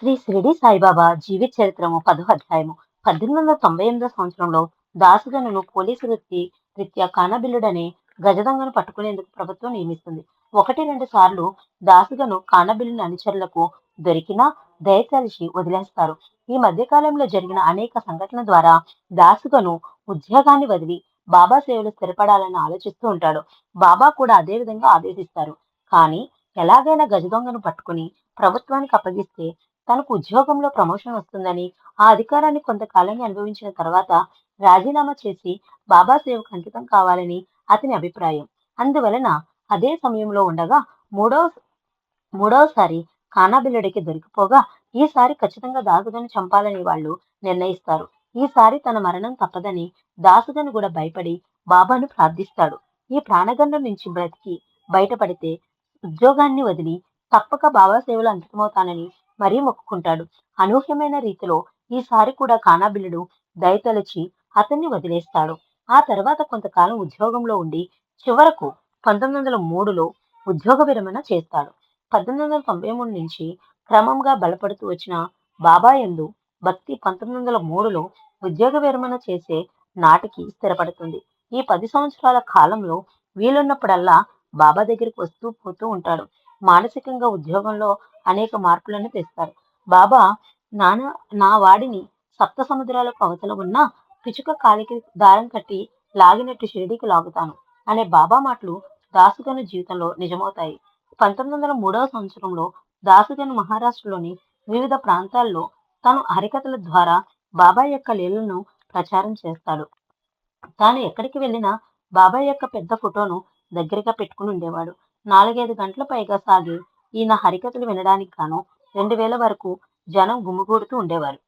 శ్రీ షిరిడి సాయిబాబా జీవిత చరిత్రము 10వ అధ్యాయము 1898 సంవత్సరంలో దాసుగనును పోలీసు రీత్యా కానబిల్లుడనే గజదొంగను పట్టుకునేందుకు ప్రభుత్వం నియమిస్తుంది. 1, 2 సార్లు దాసుగను కానబిల్లుని అనుచరులకు దొరికినా దయతలిచి వదిలేస్తారు. ఈ మధ్యకాలంలో జరిగిన అనేక సంఘటనల ద్వారా దాసుగను ఉద్యోగాన్ని వదిలి బాబా సేవలు స్థిరపడాలని ఆలోచిస్తూ ఉంటాడు. బాబా కూడా అదే విధంగా ఆదేశిస్తారు. కానీ ఎలాగైనా గజదొంగను పట్టుకుని ప్రభుత్వానికి అప్పగిస్తే తనకు ఉద్యోగంలో ప్రమోషన్ వస్తుందని, ఆ అధికారాన్ని కొంతకాలాన్ని అనుభవించిన తర్వాత రాజీనామా చేసి బాబా సేవకు అంకితం కావాలని అతని అభిప్రాయం. అందువలన అదే సమయంలో ఉండగా మూడో మూడవసారి కానాబిల్లుడికి దొరికిపోగా ఈసారి ఖచ్చితంగా దాసుగను చంపాలని వాళ్ళు నిర్ణయిస్తారు. ఈసారి తన మరణం తప్పదని దాసుగను కూడా భయపడి బాబాను ప్రార్థిస్తాడు. ఈ ప్రాణగండం నుంచి బ్రతికి బయటపడితే ఉద్యోగాన్ని వదిలి తప్పక బాబా సేవలో అంకితమవుతానని మరీ మొక్కుకుంటాడు. అనూహ్యమైన రీతిలో ఈసారి కూడా కానాబిల్లుడు దయతలచి అతన్ని వదిలేస్తాడు. ఆ తర్వాత కొంతకాలం ఉద్యోగంలో ఉండి చివరకు 1903లో ఉద్యోగ విరమణ చేస్తాడు. 1893 నుంచి క్రమంగా బలపడుతూ వచ్చిన బాబా యందు భక్తి 1903లో ఉద్యోగ విరమణ చేసే నాటికి స్థిరపడుతుంది. ఈ 10 సంవత్సరాల కాలంలో వీలున్నప్పుడల్లా బాబా దగ్గరికి వస్తూ పోతూ ఉంటాడు. మానసికంగా ఉద్యోగంలో అనేక మార్పులను తెస్తారు. బాబా నానా నా వాడిని సప్త సముద్రాలకు అవతల ఉన్న పిచుక కాలికి దారం కట్టి లాగినట్టు షిరిడీకి లాగుతాను అనే బాబా మాటలు దాసుగను జీవితంలో నిజమవుతాయి. 1903వ సంవత్సరంలో దాసుగను మహారాష్ట్రలోని వివిధ ప్రాంతాల్లో తను హరికథల ద్వారా బాబా యొక్క లీలలను ప్రచారం చేస్తాడు. తాను ఎక్కడికి వెళ్ళినా బాబాయ్ యొక్క పెద్ద ఫోటోను దగ్గరగా పెట్టుకుని ఉండేవాడు. 4, 5 గంటల పైగా సాగి ఈయన హరికథలు వినడానికి గాను 2000 వరకు జనం గుమిగూడుతూ ఉండేవారు.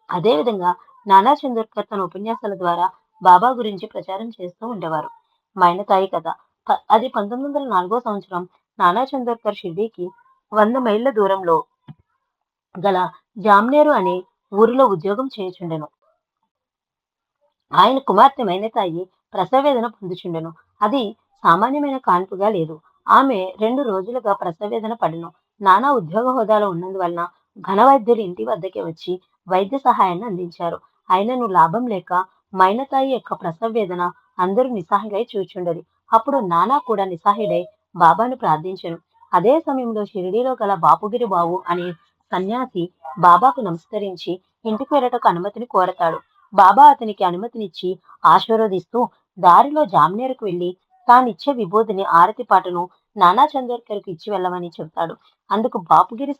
అదేవిధంగా నానా చందోర్కర్ తన ఉపన్యాసాల ద్వారా బాబా గురించి ప్రచారం చేస్తూ ఉండేవారు. మైనతాయి కథ అది 1904వ సంవత్సరం నానా చందోర్కర్ షిర్డీకి 100 మైళ్ళ దూరంలో గల జామ్నేరు అనే ఊరిలో ఉద్యోగం చేయుచుండెను. ఆయన కుమార్తె మైనతాయి ప్రసవవేదన పొందుచుండెను. అది సామాన్యమైన కాన్పుగా లేదు. ఆమె 2 రోజులుగా ప్రసవవేదన పడెను. నానా ఉద్యోగ హోదాలో ఉన్నందువలన ఘనవైద్యులు ఇంటి వద్దకే వచ్చి వైద్య సహాయాన్ని అందించారు. అయినను లాభం లేక మైనతాయి యొక్క ప్రసవ వేదన అందరూ నిస్సహాయులై చూచుండరి. అప్పుడు నానా కూడా నిస్సహాయుడై బాబాను ప్రార్థించెను. అదే సమయంలో షిరిడీలో గల బాపుగిరి బావు అనే సన్యాసి బాబాకు నమస్కరించి ఇంటికి వెళ్ళటకు అనుమతిని కోరతాడు. బాబా అతనికి అనుమతినిచ్చి ఆశీర్వదిస్తూ దారిలో జామ్నేరుకు వెళ్లి తానిచ్చే విభూతిని ఆరతి పాటను నానా చందోర్కర్కు ఇచ్చి వెళ్ళమని చెబుతాడు. అందుకు బాపుగిరి